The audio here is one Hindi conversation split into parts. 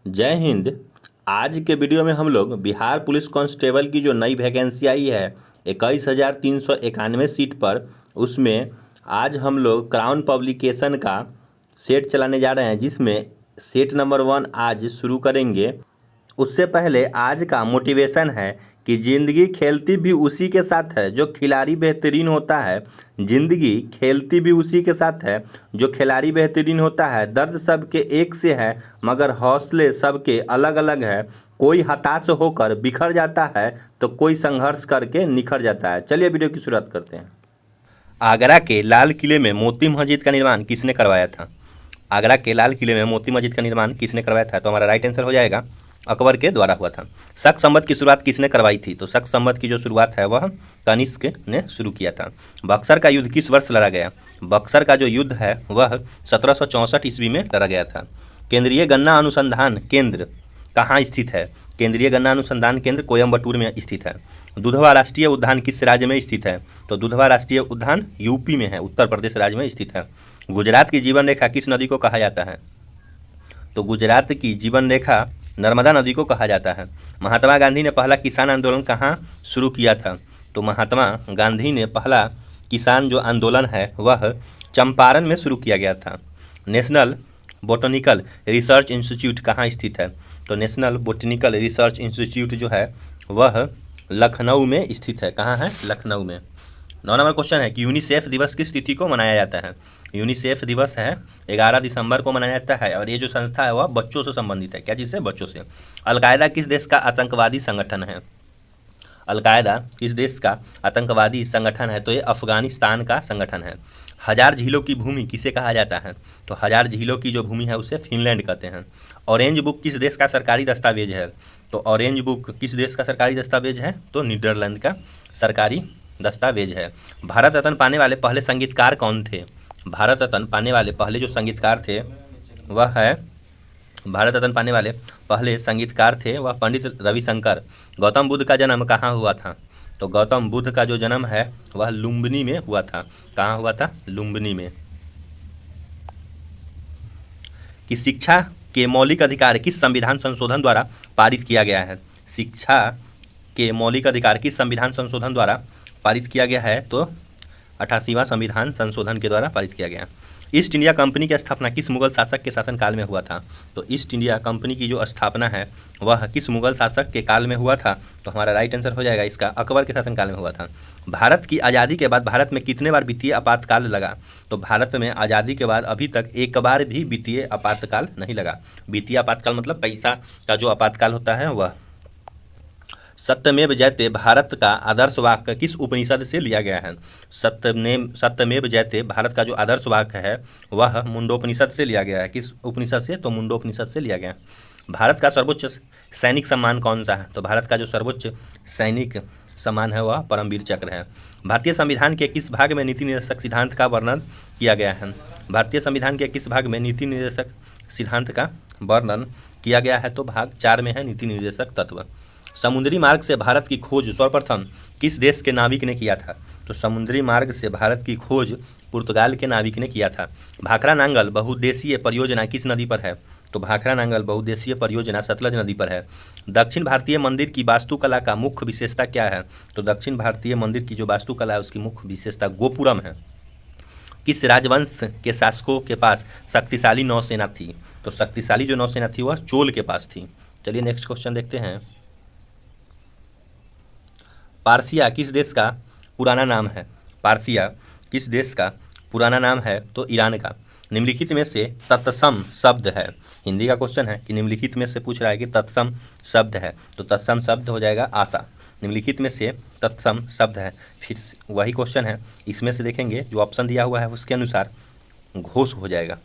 जय हिंद। आज के वीडियो में हम लोग बिहार पुलिस कांस्टेबल की जो नई वैकेंसी आई है 21,391 सीट पर, उसमें आज हम लोग क्राउन पब्लिकेशन का सेट चलाने जा रहे हैं, जिसमें सेट नंबर 1 आज शुरू करेंगे। उससे पहले आज का मोटिवेशन है कि ज़िंदगी खेलती भी उसी के साथ है जो खिलाड़ी बेहतरीन होता है। ज़िंदगी खेलती भी उसी के साथ है जो खिलाड़ी बेहतरीन होता है। दर्द सबके एक से है मगर हौसले सबके अलग अलग है। कोई हताश होकर बिखर जाता है तो कोई संघर्ष करके निखर जाता है। चलिए वीडियो की शुरुआत करते हैं। आगरा के लाल किले में मोती मस्जिद का निर्माण किसने करवाया था? आगरा के लाल किले में मोती मस्जिद का निर्माण किसने करवाया था? तो हमारा राइट आंसर हो जाएगा अकबर के द्वारा हुआ था। शक संवत की शुरुआत किसने करवाई थी? तो शक संवत की जो शुरुआत है वह कनिष्क ने शुरू किया था। बक्सर का युद्ध किस वर्ष लड़ा गया? बक्सर का जो युद्ध है वह 1764 ईस्वी में लड़ा गया था। केंद्रीय गन्ना अनुसंधान केंद्र कहाँ स्थित है? केंद्रीय गन्ना अनुसंधान केंद्र कोयम्बटूर में स्थित है। दुधवा राष्ट्रीय उद्यान किस राज्य में स्थित है? तो दुधवा राष्ट्रीय उद्यान यूपी में है, उत्तर प्रदेश राज्य में स्थित है। गुजरात की जीवन रेखा किस नदी को कहा जाता है? तो गुजरात की जीवन रेखा नर्मदा नदी को कहा जाता है। महात्मा गांधी ने पहला किसान आंदोलन कहाँ शुरू किया था? तो महात्मा गांधी ने पहला किसान जो आंदोलन है वह चंपारण में शुरू किया गया था। नेशनल बोटनिकल रिसर्च इंस्टीट्यूट कहाँ स्थित है? तो नेशनल बोटनिकल रिसर्च इंस्टीट्यूट जो है वह लखनऊ में स्थित है। कहाँ है? लखनऊ में। 9 नंबर क्वेश्चन है कि यूनिसेफ दिवस किस तिथि को मनाया जाता है? यूनिसेफ दिवस है 11 दिसंबर को मनाया जाता है और ये जो संस्था है वह बच्चों से संबंधित है। क्या चीज़ से? बच्चों से। अलकायदा किस देश का आतंकवादी संगठन है? अलकायदा किस देश का आतंकवादी संगठन है? तो ये अफगानिस्तान का संगठन है। हजार झीलों की भूमि किसे कहा जाता है? तो हजार झीलों की जो भूमि है उसे फिनलैंड कहते हैं। ऑरेंज बुक किस देश का सरकारी दस्तावेज है? तो ऑरेंज बुक किस देश का सरकारी दस्तावेज है? तो नीदरलैंड का सरकारी दस्तावेज है। भारत रत्न पाने वाले पहले संगीतकार कौन थे? भारत रत्न पाने वाले पहले जो संगीतकार थे वह है भारत रत्न पाने वाले पहले संगीतकार थे वह पंडित रविशंकर। गौतम बुद्ध का जन्म कहाँ हुआ था? तो गौतम बुद्ध का जो जन्म है वह लुम्बिनी में हुआ था। कहाँ हुआ था? लुम्बिनी में। कि शिक्षा के मौलिक अधिकार किस संविधान संशोधन द्वारा पारित किया गया है? शिक्षा के मौलिक अधिकार किस संविधान संशोधन द्वारा पारित किया गया है? तो 88वां संविधान संशोधन के द्वारा पारित किया गया। ईस्ट इंडिया कंपनी की स्थापना किस मुगल शासक के शासनकाल में हुआ था? तो ईस्ट इंडिया कंपनी की जो स्थापना है वह किस मुगल शासक के काल में हुआ था? तो हमारा राइट आंसर हो जाएगा इसका अकबर के शासनकाल में हुआ था। भारत की आज़ादी के बाद भारत में कितने बार वित्तीय आपातकाल लगा? तो भारत में आज़ादी के बाद अभी तक एक बार भी वित्तीय आपातकाल नहीं लगा। वित्तीय आपातकाल मतलब पैसा का जो आपातकाल होता है वह। सत्यमेव जयते भारत का आदर्श वाक्य किस उपनिषद से लिया गया है? सत्यमेव जयते भारत का जो आदर्श वाक्य है वह मुंडोपनिषद से लिया गया है। किस उपनिषद से? तो मुंडोपनिषद से लिया गया। भारत का सर्वोच्च सैनिक सम्मान कौन सा है? तो भारत का जो सर्वोच्च सैनिक सम्मान है वह परमवीर चक्र है। भारतीय संविधान के किस भाग में नीति निर्देशक सिद्धांत का वर्णन किया गया है? भारतीय संविधान के किस भाग में नीति निर्देशक सिद्धांत का वर्णन किया गया है? तो भाग 4 में है नीति निर्देशक तत्व। समुद्री मार्ग से भारत की खोज सर्वप्रथम किस देश के नाविक ने किया था? तो समुद्री मार्ग से भारत की खोज पुर्तगाल के नाविक ने किया था। भाखड़ा नांगल बहुउद्देशीय परियोजना किस नदी पर है? तो भाखड़ा नांगल बहुउद्देशीय परियोजना सतलज नदी पर है। दक्षिण भारतीय मंदिर की वास्तुकला का मुख्य विशेषता क्या है? तो दक्षिण भारतीय मंदिर की जो वास्तुकला है उसकी मुख्य विशेषता गोपुरम है। किस राजवंश के शासकों के पास शक्तिशाली नौसेना थी? तो शक्तिशाली जो नौसेना थी वह चोल के पास थी। चलिए नेक्स्ट क्वेश्चन देखते हैं। पारसिया किस देश का पुराना नाम है? पारसिया किस देश का पुराना नाम है? तो ईरान का। निम्नलिखित में से तत्सम शब्द है। हिंदी का क्वेश्चन है कि निम्नलिखित में से पूछ रहा है कि तत्सम शब्द है, तो तत्सम शब्द हो जाएगा आशा। निम्नलिखित में से तत्सम शब्द है। फिर वही क्वेश्चन है, इसमें से देखेंगे जो ऑप्शन दिया हुआ है उसके अनुसार घोष हो जाएगा।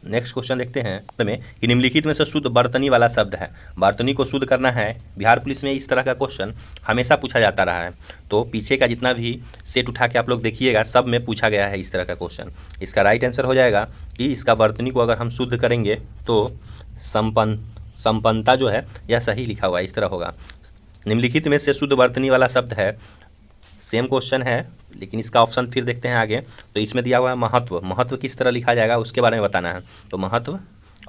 नेक्स्ट क्वेश्चन देखते हैं में कि निम्नलिखित में से शुद्ध बर्तनी वाला शब्द है। बर्तनी को शुद्ध करना है। बिहार पुलिस में इस तरह का क्वेश्चन हमेशा पूछा जाता रहा है, तो पीछे का जितना भी सेट उठा के आप लोग देखिएगा सब में पूछा गया है इस तरह का क्वेश्चन। इसका राइट आंसर हो जाएगा कि इसका बर्तनी को अगर हम शुद्ध करेंगे तो संपन्नता जो है यह सही लिखा हुआ है, इस तरह होगा। निम्नलिखित में से शुद्ध बर्तनी वाला शब्द है। सेम क्वेश्चन है लेकिन इसका ऑप्शन फिर देखते हैं आगे। तो इसमें दिया हुआ है महत्व। महत्व किस तरह लिखा जाएगा उसके बारे में बताना है। तो महत्व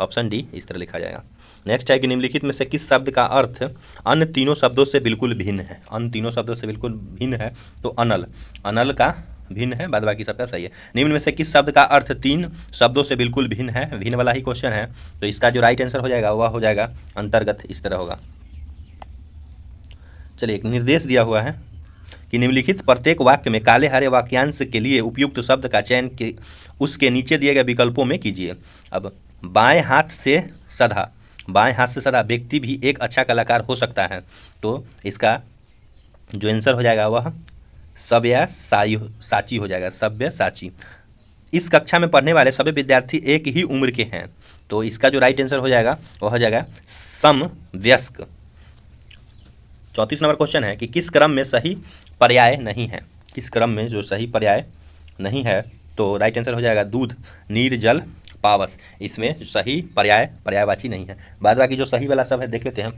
ऑप्शन डी इस तरह लिखा जाएगा। नेक्स्ट है कि निम्नलिखित में से किस शब्द का अर्थ अन्य तीनों शब्दों से बिल्कुल भिन्न है। अन्य तीनों शब्दों से बिल्कुल भिन्न है तो अनल, अनल का भिन्न है, बाद बाकी सबका सही है। निम्न में से किस शब्द का अर्थ तीन शब्दों से बिल्कुल भिन्न है, भिन्न वाला ही क्वेश्चन है, तो इसका जो राइट आंसर हो जाएगा वह हो जाएगा अंतर्गत, इस तरह होगा। चलिए, एक निर्देश दिया हुआ है कि निम्नलिखित प्रत्येक वाक्य में काले हरे वाक्यांश के लिए उपयुक्त शब्द का चयन के उसके नीचे दिए गए विकल्पों में कीजिए। अब बाएं हाथ से सधा, बाएं हाथ से सधा व्यक्ति भी एक अच्छा कलाकार हो सकता है, तो इसका जो आंसर हो जाएगा वह सव्य साची हो जाएगा, सव्य साची। इस कक्षा में पढ़ने वाले सभी विद्यार्थी एक ही उम्र के हैं, तो इसका जो राइट आंसर हो जाएगा वह हो जाएगा समवयस्क। 34 नंबर क्वेश्चन है कि किस क्रम में सही पर्याय नहीं है। किस क्रम में जो सही पर्याय नहीं है, तो राइट आंसर हो जाएगा दूध, नीर, जल, पावस। इसमें सही पर्याय पर्यायवाची नहीं है। बाद बाकी जो सही वाला सब है देख लेते हैं।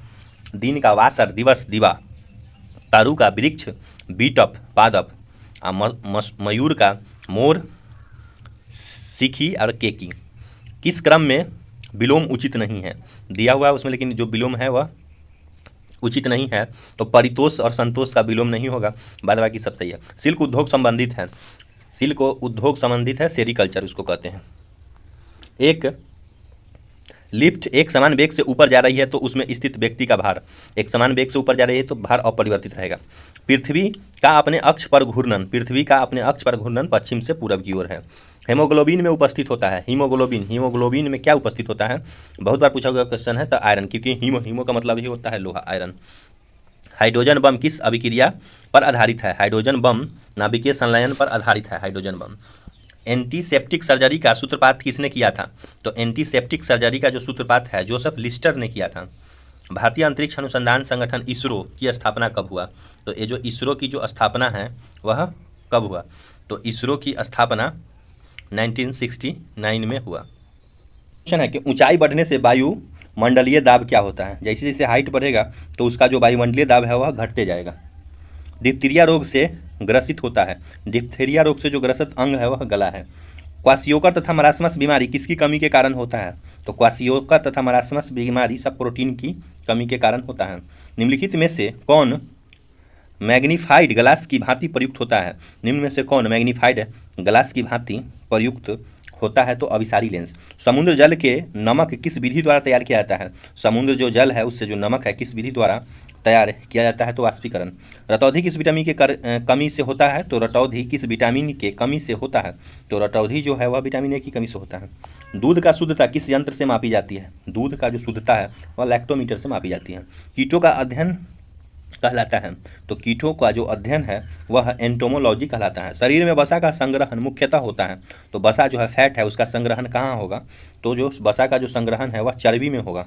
दिन का वासर, दिवस, दिवा। तारू का वृक्ष, बीटप, पादप। मयूर का मोर, सीखी और केकी। किस क्रम में विलोम उचित नहीं है दिया हुआ है उसमें, लेकिन जो विलोम है वह उचित नहीं है, तो परितोष और संतोष का विलोम नहीं होगा। बाद बाकी सब सही है। सिल्क उद्योग संबंधित है, सिल्क उद्योग संबंधित है, सेरिकल्चर उसको कहते हैं। एक लिफ्ट एक समान वेग से ऊपर जा रही है तो उसमें स्थित व्यक्ति का भार, एक समान वेग से ऊपर जा रही है तो भार अपरिवर्तित रहेगा। पृथ्वी का अपने अक्ष पर घूर्णन, पृथ्वी का अपने अक्ष पर घूर्णन पश्चिम से पूरब की ओर है। हेमोग्लोबिन में उपस्थित होता है, हीमोग्लोबिन, हीमोग्लोबिन में क्या उपस्थित होता है, बहुत बार पूछा हुआ क्वेश्चन है, तो आयरन, क्योंकि हीमो का मतलब ही होता है लोहा, आयरन। हाइड्रोजन बम किस अभिक्रिया पर आधारित है। हाइड्रोजन बम नाभिकीय संलयन पर आधारित है, हाइड्रोजन बम। एंटीसेप्टिक सर्जरी का सूत्रपात किसने किया था, तो एंटीसेप्टिक सर्जरी का जो सूत्रपात है जोसेफ लिस्टर ने किया था। भारतीय अंतरिक्ष अनुसंधान संगठन इसरो की स्थापना कब हुआ, तो ये जो इसरो की जो स्थापना है वह कब हुआ, तो इसरो की स्थापना 1969 में हुआ। क्वेश्चन है कि ऊंचाई बढ़ने से वायुमंडलीय दाब क्या होता है। जैसे जैसे हाइट बढ़ेगा तो उसका जो वायुमंडलीय दाब है वह घटते जाएगा। डिप्थीरिया रोग से ग्रसित होता है, डिप्थीरिया रोग से जो ग्रसित अंग है वह गला है। क्वासियोकर तथा मरासमस बीमारी किसकी कमी के कारण होता है, तो क्वासियोकर तथा मरासमस बीमारी सब प्रोटीन की कमी के कारण होता है। निम्नलिखित में से कौन मैग्नीफाइड ग्लास की भांति प्रयुक्त होता है। निम्न में से कौन मैग्नीफाइड ग्लास की भांति प्रयुक्त होता है, तो अभिसारी लेंस। समुद्र जल के नमक किस विधि द्वारा तैयार किया जाता है। समुद्र जो जल है उससे जो नमक है किस विधि द्वारा तैयार किया जाता है, तो वाष्पीकरण। रतौंधी किस विटामिन के कमी से होता है, तो रतौंधी किस विटामिन के कमी से होता है, तो रतौंधी जो है वह विटामिन ए की कमी से होता है। दूध का शुद्धता किस यंत्र से मापी जाती है। दूध का जो शुद्धता है वह लैक्टोमीटर से मापी जाती है। कीटों का अध्ययन कहलाता है, तो कीटों का जो अध्ययन है वह एंटोमोलॉजी कहलाता है। शरीर में वसा का संग्रहण मुख्यतः होता है, तो वसा जो है फैट है उसका संग्रहण कहाँ होगा, तो जो वसा का जो संग्रहण है वह चर्बी में होगा।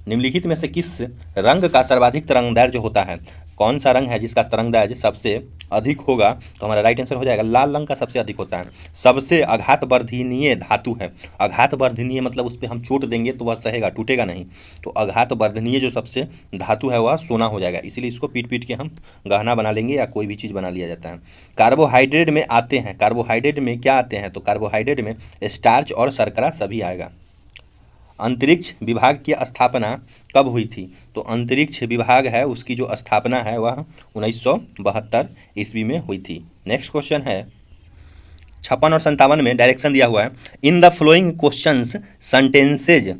निम्नलिखित में से किस रंग का सर्वाधिक तरंगदैर्घ्य होता है। कौन सा रंग है जिसका तरंगदैर्घ्य सबसे अधिक होगा, तो हमारा राइट आंसर हो जाएगा लाल रंग का सबसे अधिक होता है। सबसे आघातवर्धनीय धातु है, आघातवर्धनीय मतलब उस पर हम चोट देंगे तो वह सहेगा, टूटेगा नहीं, तो आघातवर्धनीय जो सबसे धातु है वह सोना हो जाएगा, इसीलिए इसको पीट पीट के हम गहना बना लेंगे या कोई भी चीज़ बना लिया जाता है। कार्बोहाइड्रेट में आते हैं, कार्बोहाइड्रेट में क्या आते हैं, तो कार्बोहाइड्रेट में स्टार्च और शर्करा सभी आएगा। अंतरिक्ष विभाग की स्थापना कब हुई थी, तो अंतरिक्ष विभाग है उसकी जो स्थापना है वह 1972 ईस्वी में हुई थी। नेक्स्ट क्वेश्चन है 56 और 57 में डायरेक्शन दिया हुआ है। In the following questions sentences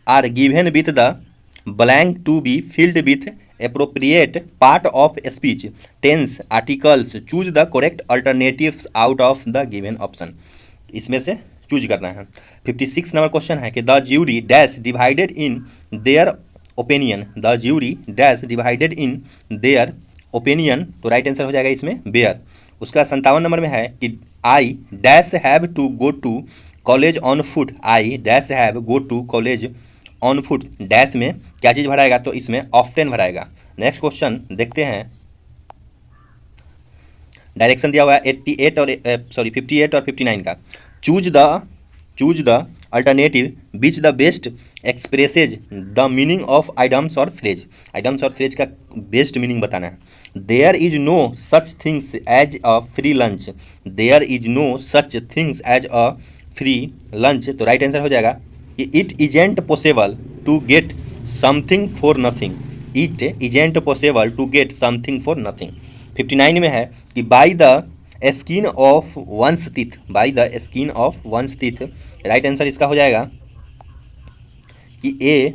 are given with the blank to be filled with appropriate part of speech, tense, articles, choose the correct alternatives out of the given option। इसमें से चूज करना है। 56 नंबर क्वेश्चन है कि the jury dash divided in their opinion, the jury dash divided in their opinion, तो राइट आंसर हो जाएगा इसमें बेयर। उसका 57 नंबर में है कि I dash have to go to college on foot, I dash have go to college on foot, dash में क्या चीज़ भराएगा, तो इसमें ऑफ्टेन भराएगा। नेक्स्ट क्वेश्चन देखते हैं, डायरेक्शन दिया हुआ है 58 और 59 का। Choose the alternative which the best expresses the meaning of items और फ्रेज, आइटम्स और फ्रेज का बेस्ट मीनिंग बताना है। There is no such things as a free lunch, there is no such things as a free lunch, तो राइट आंसर हो जाएगा कि it isn't possible to get something for nothing, it isn't possible to get something for nothing. 59 में है कि by the skin of one's teeth, by the skin of one's teeth, right answer इसका हो जाएगा कि a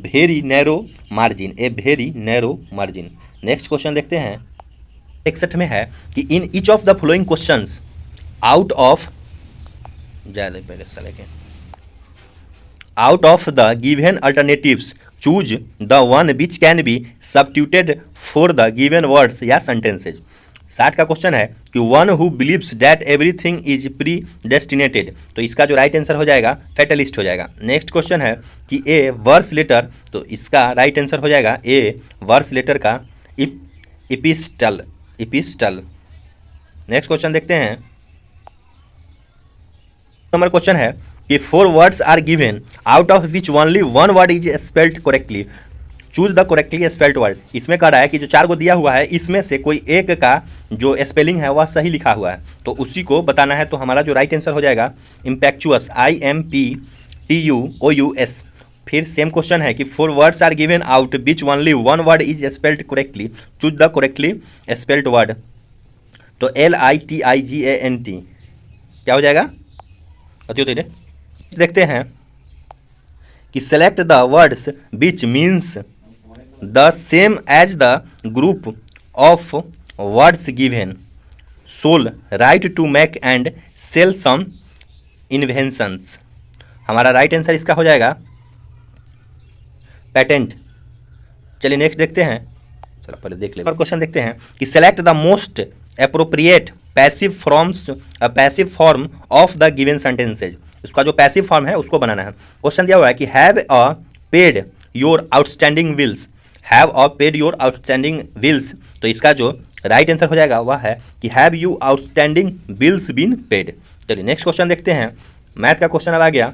very narrow margin, a very narrow margin. Next question देखते हैं। 61 में है कि in each of the following questions out of out of the given alternatives choose the one which can be substituted for the given words या सेंटेंसेज। 60 का क्वेश्चन है कि one who believes that everything is pre destinated, तो इसका जो राइट आंसर हो जाएगा फैटलिस्ट हो जाएगा। नेक्स्ट क्वेश्चन है कि ए वर्स लेटर, तो इसका राइट आंसर हो जाएगा ए वर्स लेटर का इपिस्टल, इपिस्टल। नेक्स्ट क्वेश्चन देखते हैं। नंबर क्वेश्चन है कि 4 words are given out of which only one word is spelled correctly, choose the correctly spelled word. इसमें कह रहा है कि जो 4 को दिया हुआ है इसमें से कोई एक का जो स्पेलिंग है वह सही लिखा हुआ है, तो उसी को बताना है। तो हमारा जो राइट आंसर हो जाएगा इम्पैक्चुअस, IMPTUOUS। फिर सेम क्वेश्चन है कि 4 words are given out which only one word is spelled correctly, choose the correctly spelled word. तो LITIGANT क्या हो जाएगा बताइए। तो देखते हैं कि select the words which means the same as the group of words given, sole right to make and sell some inventions. हमारा राइट आंसर इसका हो जाएगा पैटेंट। चलिए नेक्स्ट देखते हैं। चलो पहले देख लेते हैं। क्वेश्चन देखते हैं कि select the most appropriate passive form of the given sentences. इसका जो पैसिव फॉर्म है उसको बनाना है। क्वेश्चन दिया हुआ है कि have a paid your outstanding bills, have a paid your outstanding bills, तो इसका जो राइट आंसर हो जाएगा वह है कि have you outstanding bills been paid. चलिए नेक्स्ट क्वेश्चन देखते हैं। मैथ का क्वेश्चन अब आ गया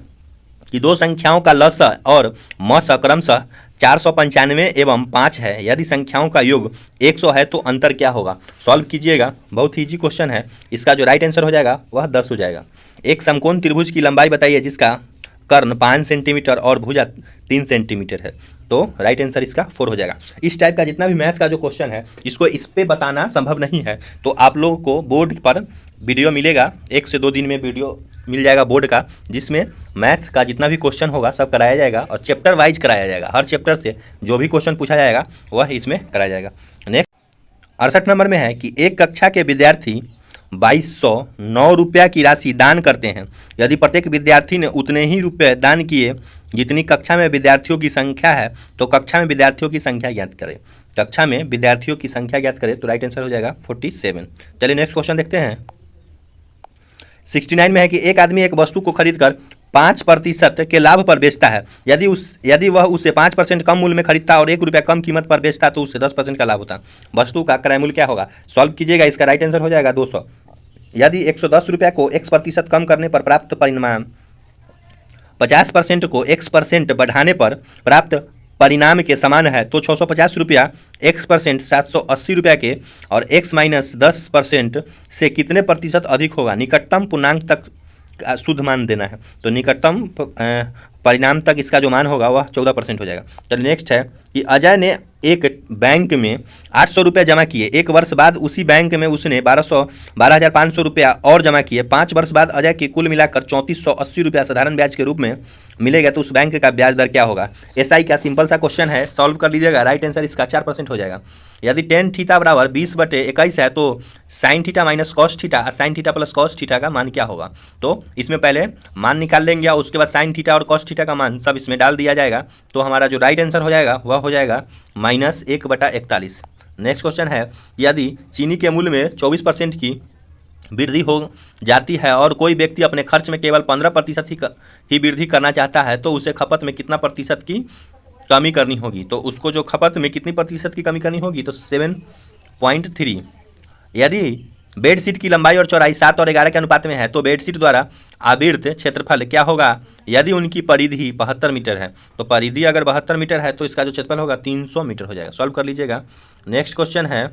कि 2 संख्याओं का लसाअ और मसाअ क्रमशः 495 एवं 5 है। यदि संख्याओं का योग 100 है तो अंतर क्या होगा। सॉल्व कीजिएगा, बहुत ही ईजी क्वेश्चन है। इसका जो राइट आंसर हो जाएगा वह 10 हो जाएगा। एक समकोण त्रिभुज की लंबाई बताइए जिसका कर्ण 5 सेंटीमीटर और भुजा 3 सेंटीमीटर है, तो राइट आंसर इसका 4 हो जाएगा। इस टाइप का जितना भी मैथ का जो क्वेश्चन है इसको इस पे बताना संभव नहीं है, तो आप लोगों को बोर्ड पर वीडियो मिलेगा, 1 से 2 दिन में वीडियो मिल जाएगा बोर्ड का, जिसमें मैथ का जितना भी क्वेश्चन होगा सब कराया जाएगा और चैप्टर वाइज कराया जाएगा। हर चैप्टर से जो भी क्वेश्चन पूछा जाएगा वह इसमें कराया जाएगा। नेक्स्ट 68 नंबर में है कि एक कक्षा के विद्यार्थी 2209 रुपया की राशि दान करते हैं। यदि प्रत्येक विद्यार्थी ने उतने ही रुपये दान किए जितनी कक्षा में विद्यार्थियों की संख्या है तो कक्षा में विद्यार्थियों की संख्या ज्ञात करें। कक्षा में विद्यार्थियों की संख्या ज्ञात करें तो राइट आंसर हो जाएगा 47। चलिए नेक्स्ट क्वेश्चन देखते हैं। 69 में है कि एक आदमी एक वस्तु को खरीदकर 5% के लाभ पर बेचता है। यदि वह उसे 5% कम मूल्य में खरीदता और 1 रुपया कम कीमत पर बेचता तो उससे 10% का लाभ होता। वस्तु का क्रय मूल्य क्या होगा। सॉल्व कीजिएगा, इसका राइट आंसर हो जाएगा 200। यदि 110 रुपया को x% कम करने पर प्राप्त परिणाम 50% को x% बढ़ाने पर प्राप्त परिणाम के समान है तो 650 रुपया x% 780 रुपया के और x माइनस 10% से कितने प्रतिशत अधिक होगा। निकटतम पूर्णांक तक शुद्ध मान देना है, तो निकटतम परिणाम तक इसका जो मान होगा वह 14% हो जाएगा। चलिए नेक्स्ट है कि अजय ने एक बैंक में 800 रुपये जमा किए। 1 वर्ष बाद उसी बैंक में उसने 12,500 रुपया और जमा किए। 5 वर्ष बाद अजय के कुल मिलाकर 3480 रुपया साधारण ब्याज के रूप में मिलेगा तो उस बैंक का ब्याज दर क्या होगा। एसआई का सिंपल सा क्वेश्चन है, सॉल्व कर लीजिएगा। राइट आंसर इसका 4% हो जाएगा। यदि टेन थीटा बराबर 20/21 है तो sine theta minus cos theta sine theta plus cos theta का मान क्या होगा। तो इसमें पहले मान निकाल लेंगे और उसके बाद साइन थीटा और कॉस थीटा का मान सब इसमें डाल दिया जाएगा, तो हमारा जो राइट आंसर हो जाएगा वह हो जाएगा -1/41। नेक्स्ट क्वेश्चन है, यदि चीनी के मूल्य में 24% की वृद्धि हो जाती है और कोई व्यक्ति अपने खर्च में केवल 15% ही वृद्धि करना चाहता है तो उसे खपत में कितना प्रतिशत की कमी करनी होगी। तो उसको जो खपत में कितनी प्रतिशत की कमी करनी होगी तो 7.3। यदि बेडशीट की लंबाई और चौड़ाई 7 और 11 के अनुपात में है तो बेडशीट द्वारा आवृत क्षेत्रफल क्या होगा। यदि उनकी परिधि 72 मीटर है तो परिधि अगर 72 मीटर है तो इसका जो क्षेत्रफल होगा 300 मीटर हो जाएगा। सॉल्व कर लीजिएगा। नेक्स्ट क्वेश्चन है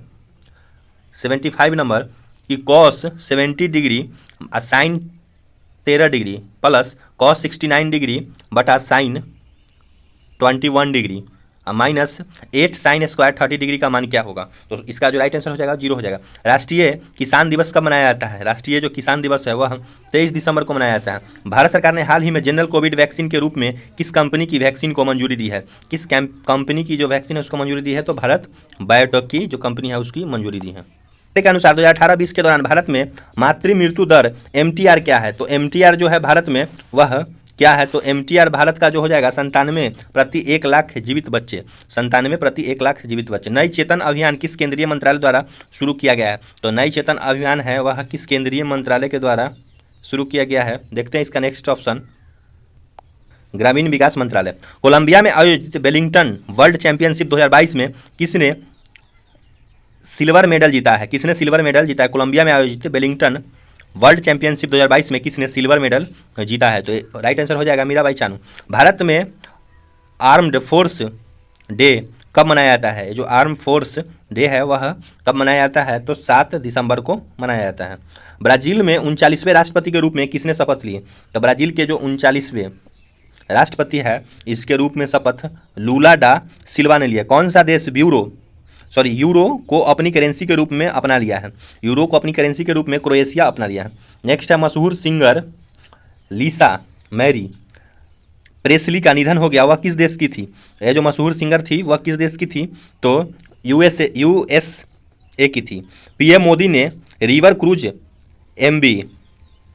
75 नंबर कि cos 70 degree sine 13 degree plus cos 69 degree बटा sine 21 degree minus 8 sine square 30 degree का मान क्या होगा? तो इसका जो राइट आंसर हो जाएगा 0 हो जाएगा। राष्ट्रीय किसान दिवस कब मनाया जाता है? राष्ट्रीय जो किसान दिवस है वह 23 दिसंबर को मनाया जाता है। भारत सरकार ने हाल ही में जनरल कोविड वैक्सीन के रूप में किस कंपनी की वैक्सीन को मंजूरी दी है? किस कंपनी की जो वैक्सीन है उसको मंजूरी दी है? तो भारत बायोटेक की जो कंपनी है उसकी मंजूरी दी है। के अनुसार 2018-20 के दौरान भारत में मातृ मृत्यु दर MTR क्या है? तो MTR जो है भारत में वह क्या है? तो MTR भारत का जो हो जाएगा 97 प्रति 1 लाख जीवित बच्चे, 97 प्रति 1 लाख जीवित बच्चे। नई चेतन अभियान किस केंद्रीय मंत्रालय द्वारा शुरू किया गया है? तो नई चेतन अभियान है वह किस केंद्रीय मंत्रालय के द्वारा शुरू किया गया है? देखते हैं इसका नेक्स्ट ऑप्शन, ग्रामीण विकास मंत्रालय। कोलंबिया में आयोजित वेलिंगटन वर्ल्ड चैंपियनशिप 2022 में किसने सिल्वर मेडल जीता है? किसने सिल्वर मेडल जीता है? कोलंबिया में आयोजित वेलिंगटन वर्ल्ड चैंपियनशिप 2022 में किसने सिल्वर मेडल जीता है? तो राइट आंसर हो जाएगा मीराबाई चानू। भारत में आर्म्ड फोर्स डे कब मनाया जाता है? जो आर्म फोर्स डे है वह कब मनाया जाता है? तो 7 दिसंबर को मनाया जाता है। ब्राज़ील में 39वें राष्ट्रपति के रूप में किसने शपथ ली? तो ब्राज़ील के जो 39वें राष्ट्रपति है इसके रूप में शपथ लूला डा सिल्वा ने लिया। कौन सा देश यूरो को अपनी करेंसी के रूप में अपना लिया है? यूरो को अपनी करेंसी के रूप में क्रोएशिया अपना लिया है। नेक्स्ट है, मशहूर सिंगर लिसा मैरी प्रेस्ली का निधन हो गया, वह किस देश की थी? यह जो मशहूर सिंगर थी वह किस देश की थी? तो USA की थी। PM मोदी ने river cruise MV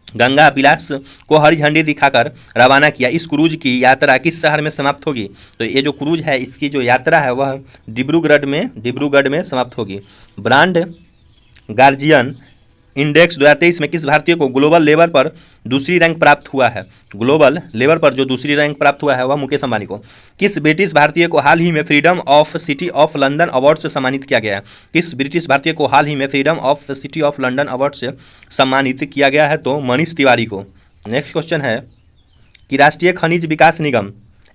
Ganga Abhilash को हरी झंडी दिखाकर रवाना किया। इस क्रूज की यात्रा किस शहर में समाप्त होगी? तो ये जो क्रूज है इसकी जो यात्रा है वह डिब्रूगढ़ में समाप्त होगी। ब्रांड गार्जियन इंडेक्स 2023 में किस भारतीय को ग्लोबल लेवल पर दूसरी रैंक प्राप्त हुआ है? ग्लोबल लेवल पर जो दूसरी रैंक प्राप्त हुआ है वह मुकेश अंबानी को। किस ब्रिटिश भारतीय को हाल ही में freedom of city of London award से सम्मानित किया गया है? किस ब्रिटिश भारतीय को हाल ही में freedom of city of London award से सम्मानित किया गया है? तो मनीष तिवारी को। नेक्स्ट क्वेश्चन है कि राष्ट्रीय खनिज विकास निगम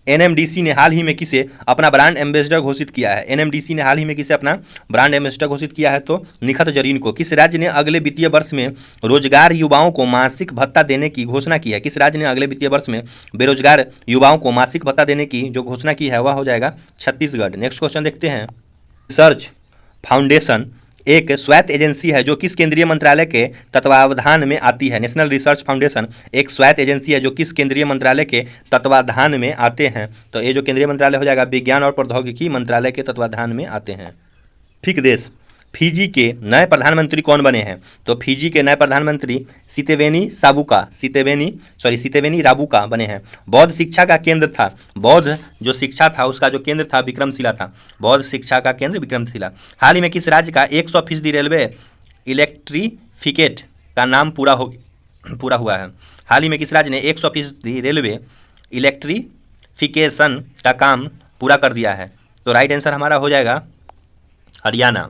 NMDC ने हाल ही में किसे अपना ब्रांड एम्बेसडर घोषित किया है? NMDC ने हाल ही में किसे अपना ब्रांड एम्बेसडर घोषित किया है? तो निखत जरीन को। किस राज्य ने अगले वित्तीय वर्ष में रोजगार युवाओं को मासिक भत्ता देने की घोषणा की है? किस राज्य ने अगले वित्तीय वर्ष में बेरोजगार युवाओं को मासिक भत्ता देने की जो घोषणा की है वह हो जाएगा छत्तीसगढ़। नेक्स्ट क्वेश्चन देखते हैं, रिसर्च फाउंडेशन एक स्वायत्त एजेंसी है जो किस केंद्रीय मंत्रालय के तत्वावधान में आती है? नेशनल रिसर्च फाउंडेशन एक स्वायत्त एजेंसी है जो किस केंद्रीय मंत्रालय के तत्वावधान में आते हैं? तो ये जो केंद्रीय मंत्रालय हो जाएगा विज्ञान और प्रौद्योगिकी मंत्रालय के तत्वावधान में आते हैं। ठीक देश फिजी के नए प्रधानमंत्री कौन बने हैं? तो फिजी के नए प्रधानमंत्री सितेवेनी राबुका बने हैं। बौद्ध शिक्षा का केंद्र था, बौद्ध जो शिक्षा था उसका जो केंद्र था विक्रमशिला था। बौद्ध शिक्षा का केंद्र विक्रमशिला। हाल ही में किस राज्य का 100% रेलवे इलेक्ट्रीफिकेट का नाम पूरा हुआ है? हाल ही में किस राज्य ने 100% रेलवे इलेक्ट्रीफिकेशन का काम पूरा कर दिया है? तो राइट आंसर हमारा हो जाएगा हरियाणा।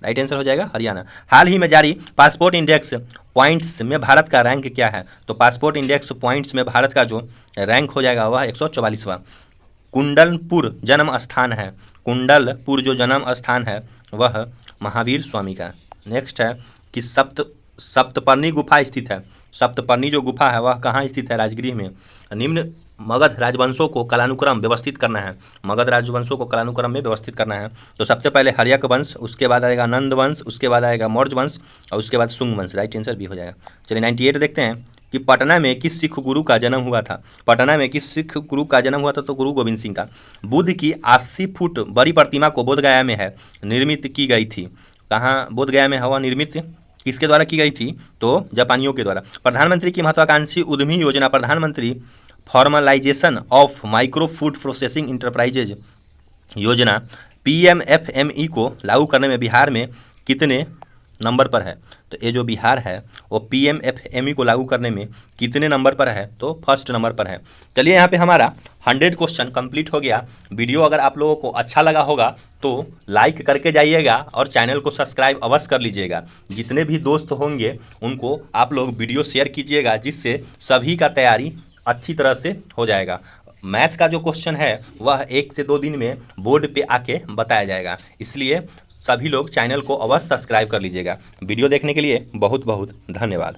राइट आंसर हो जाएगा हरियाणा। हाल ही में जारी पासपोर्ट इंडेक्स पॉइंट्स में भारत का रैंक क्या है? तो पासपोर्ट इंडेक्स पॉइंट्स में भारत का जो रैंक हो जाएगा वह 144वां। कुंडलपुर जन्म स्थान है, कुंडलपुर जो जन्म स्थान है वह महावीर स्वामी का। नेक्स्ट है कि सप्तपर्णी गुफा स्थित है। सप्तपर्णी जो गुफा है वह कहाँ स्थित है? राजगृह में। निम्न मगध राजवंशों को कालानुक्रम व्यवस्थित करना है। मगध राजवंशों को कालानुक्रम में व्यवस्थित करना है। तो सबसे पहले हर्यक वंश, उसके बाद आएगा नंद वंश, उसके बाद आएगा मौर्य वंश और उसके बाद शुंग वंश। राइट आंसर भी हो जाएगा। चलिए 98 देखते हैं कि पटना में किस सिख गुरु का जन्म हुआ था? पटना में किस सिख गुरु का जन्म हुआ था? तो गुरु गोविंद सिंह का। बुद्ध की 80 फुट बड़ी प्रतिमा को बोधगया में है निर्मित की गई थी। कहाँ बोधगया में हवा निर्मित किसके द्वारा की गई थी? तो जापानियों के द्वारा। प्रधानमंत्री की महत्वाकांक्षी उद्यमी योजना प्रधानमंत्री formalisation of micro food processing enterprises योजना PMFME को लागू करने में बिहार में कितने नंबर पर है? तो ये जो बिहार है वो PMFME को लागू करने में कितने नंबर पर है? तो फर्स्ट नंबर पर है। चलिए यहाँ पे हमारा 100 क्वेश्चन कंप्लीट हो गया। वीडियो अगर आप लोगों को अच्छा लगा होगा तो लाइक करके जाइएगा और चैनल को सब्सक्राइब अवश्य कर लीजिएगा। जितने भी दोस्त होंगे उनको आप लोग वीडियो शेयर कीजिएगा जिससे सभी का तैयारी अच्छी तरह से हो जाएगा। मैथ का जो क्वेश्चन है वह 1 से 2 दिन में बोर्ड पे आके बताया जाएगा, इसलिए सभी लोग चैनल को अवश्य सब्सक्राइब कर लीजिएगा। वीडियो देखने के लिए बहुत बहुत धन्यवाद।